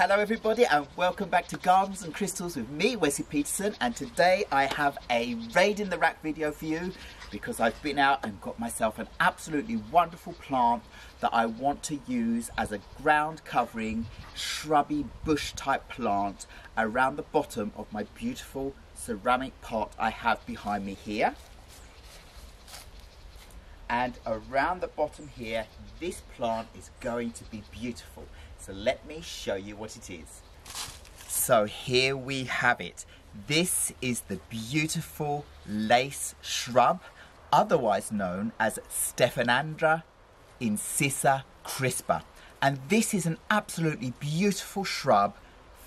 Hello everybody and welcome back to Gardens and Crystals with me, Wesley Peterson, and today I have a raid in the rack video for you because I've been out and got myself an absolutely wonderful plant that I want to use as a ground covering shrubby bush type plant around the bottom of my beautiful ceramic pot I have behind me here. And around the bottom here, this plant is going to be beautiful. So let me show you what it is. So here we have it. This is the beautiful lace shrub, otherwise known as Stephanandra incisa Crispa. And this is an absolutely beautiful shrub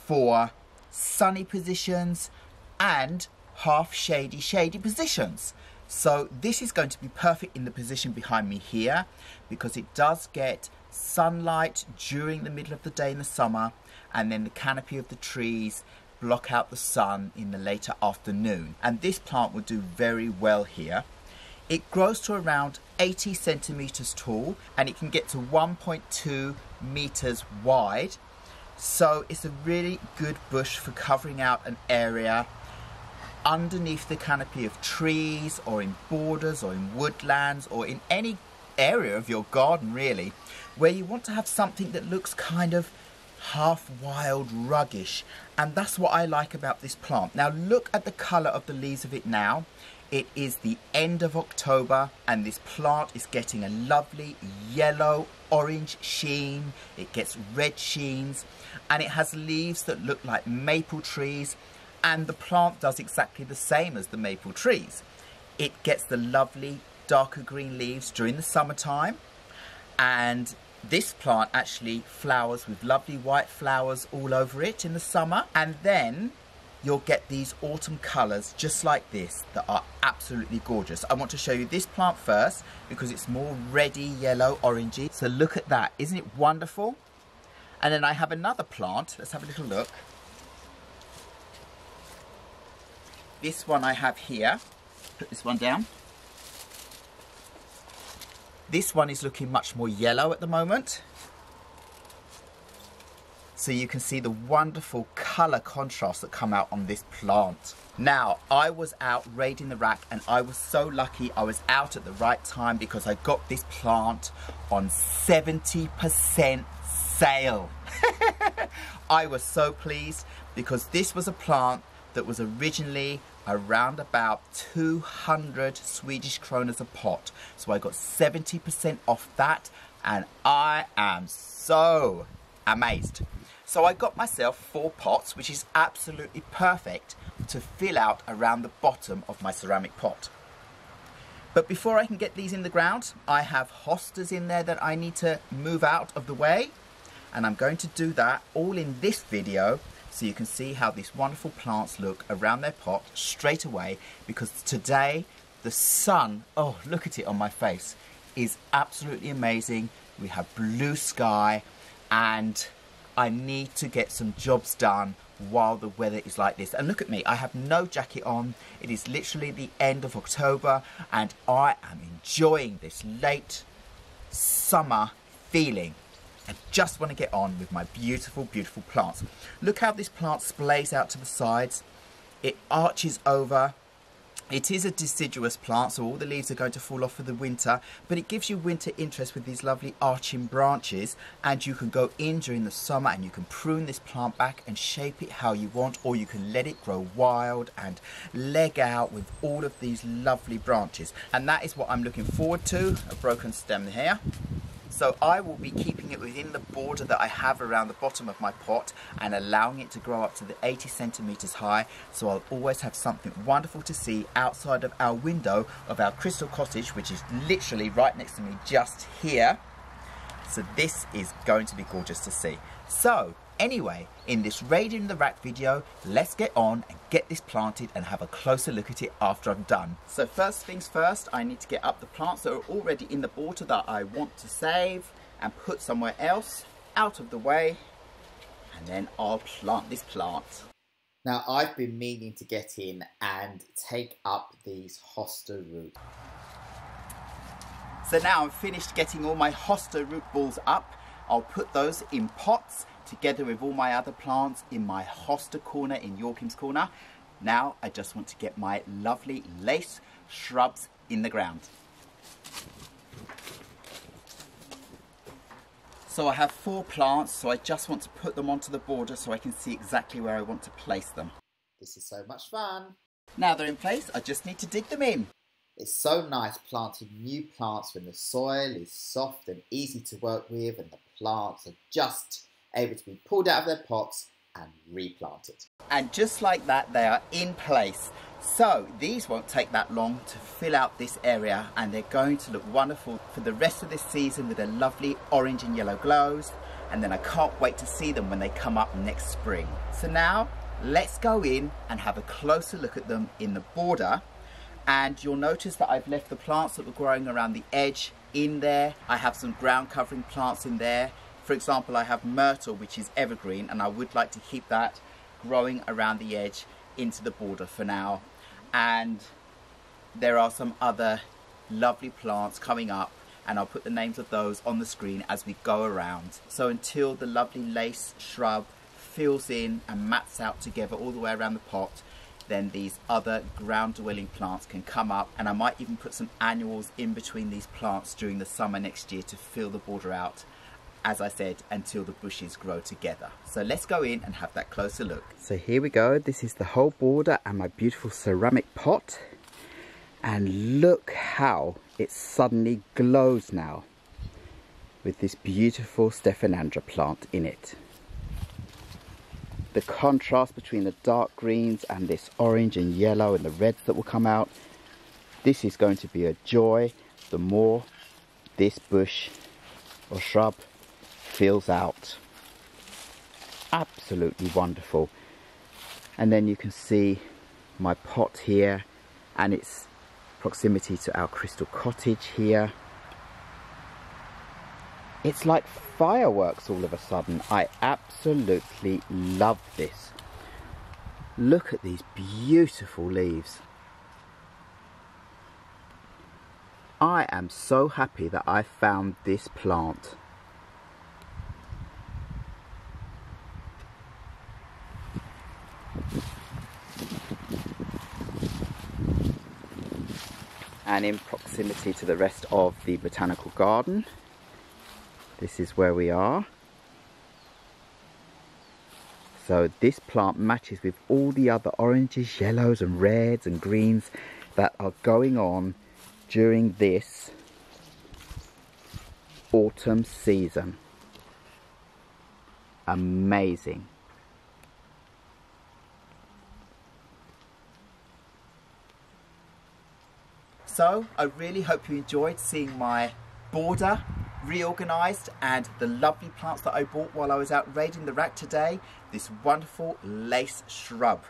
for sunny positions and half shady positions. So this is going to be perfect in the position behind me here because it does get sunlight during the middle of the day in the summer, and then the canopy of the trees block out the sun in the later afternoon. And this plant will do very well here. It grows to around 80 centimeters tall and it can get to 1.2 meters wide. So it's a really good bush for covering out an area underneath the canopy of trees, or in borders, or in woodlands, or in any area of your garden really, where you want to have something that looks kind of half wild, ruggish. And that's what I like about this plant. Now look at the colour of the leaves of it now. It is the end of October and this plant is getting a lovely yellow orange sheen. It gets red sheens and it has leaves that look like maple trees. And the plant does exactly the same as the maple trees. It gets the lovely darker green leaves during the summertime, and this plant actually flowers with lovely white flowers all over it in the summer, and then you'll get these autumn colours just like this that are absolutely gorgeous. I want to show you this plant first because it's more reddy yellow orangey. So look at that, isn't it wonderful? And then I have another plant. Let's have a little look. This one I have here, put this one down. This one is looking much more yellow at the moment. So you can see the wonderful colour contrast that come out on this plant. Now, I was out raiding the rack and I was so lucky I was out at the right time because I got this plant on 70% sale. I was so pleased because this was a plant that was originally around about 200 Swedish kronor a pot. So I got 70% off that and I am so amazed. So I got myself 4 pots, which is absolutely perfect to fill out around the bottom of my ceramic pot. But before I can get these in the ground, I have hostas in there that I need to move out of the way. And I'm going to do that all in this video, so you can see how these wonderful plants look around their pot straight away, because today the sun, oh look at it on my face, is absolutely amazing. We have blue sky and I need to get some jobs done while the weather is like this. And look at me, I have no jacket on. It is literally the end of October and I am enjoying this late summer feeling. I just want to get on with my beautiful, beautiful plants. Look how this plant splays out to the sides. It arches over. It is a deciduous plant, so all the leaves are going to fall off for the winter, but it gives you winter interest with these lovely arching branches, and you can go in during the summer and you can prune this plant back and shape it how you want, or you can let it grow wild and leg out with all of these lovely branches. And that is what I'm looking forward to, a broken stem here. So I will be keeping it within the border that I have around the bottom of my pot and allowing it to grow up to the 80 centimeters high. So I'll always have something wonderful to see outside of our window of our crystal cottage, which is literally right next to me just here. So this is going to be gorgeous to see. So anyway, in this raid in the rack video, let's get on and get this planted and have a closer look at it after I'm done. So first things first, I need to get up the plants that are already in the border that I want to save and put somewhere else out of the way, and then I'll plant this plant. Now I've been meaning to get in and take up these hosta roots. So now I'm finished getting all my hosta root balls up. I'll put those in pots together with all my other plants in my Hosta corner in Joachim's corner. Now I just want to get my lovely lace shrubs in the ground. So I have 4 plants, so I just want to put them onto the border so I can see exactly where I want to place them. This is so much fun. Now they're in place, I just need to dig them in. It's so nice planting new plants when the soil is soft and easy to work with and the plants are just able to be pulled out of their pots and replanted. And just like that, they are in place. So these won't take that long to fill out this area, and they're going to look wonderful for the rest of this season with their lovely orange and yellow glows. And then I can't wait to see them when they come up next spring. So now let's go in and have a closer look at them in the border. And you'll notice that I've left the plants that were growing around the edge in there. I have some ground covering plants in there. For example, I have myrtle, which is evergreen, and I would like to keep that growing around the edge into the border for now. And there are some other lovely plants coming up, and I'll put the names of those on the screen as we go around. So until the lovely lace shrub fills in and mats out together all the way around the pot, then these other ground dwelling plants can come up, and I might even put some annuals in between these plants during the summer next year to fill the border out, as I said, until the bushes grow together. So let's go in and have that closer look. So here we go, this is the whole border and my beautiful ceramic pot. And look how it suddenly glows now with this beautiful Stephanandra plant in it. The contrast between the dark greens and this orange and yellow and the reds that will come out. This is going to be a joy the more this bush or shrub fills out. Absolutely wonderful. And then you can see my pot here and its proximity to our crystal cottage here. It's like fireworks all of a sudden. I absolutely love this. Look at these beautiful leaves. I am so happy that I found this plant. And in proximity to the rest of the botanical garden. This is where we are. So this plant matches with all the other oranges, yellows and reds and greens that are going on during this autumn season. Amazing. So I really hope you enjoyed seeing my border reorganised and the lovely plants that I bought while I was out raiding the rack today. This wonderful lace shrub.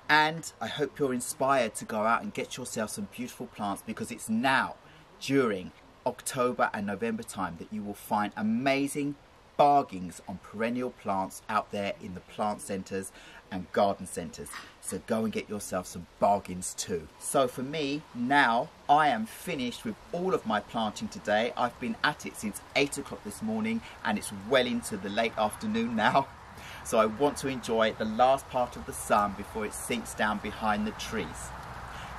And I hope you're inspired to go out and get yourself some beautiful plants, because it's now during October and November time that you will find amazing bargains on perennial plants out there in the plant centres and garden centres. So go and get yourself some bargains too. So for me, now I am finished with all of my planting today. I've been at it since 8 o'clock this morning and it's well into the late afternoon now. So I want to enjoy the last part of the sun before it sinks down behind the trees.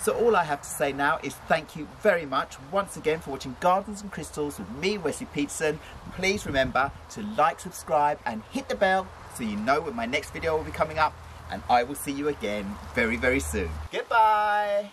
So all I have to say now is thank you very much once again for watching Gardens and Crystals with me, Wesley Peterson. Please remember to like, subscribe and hit the bell so you know when my next video will be coming up, and I will see you again very, very soon. Goodbye!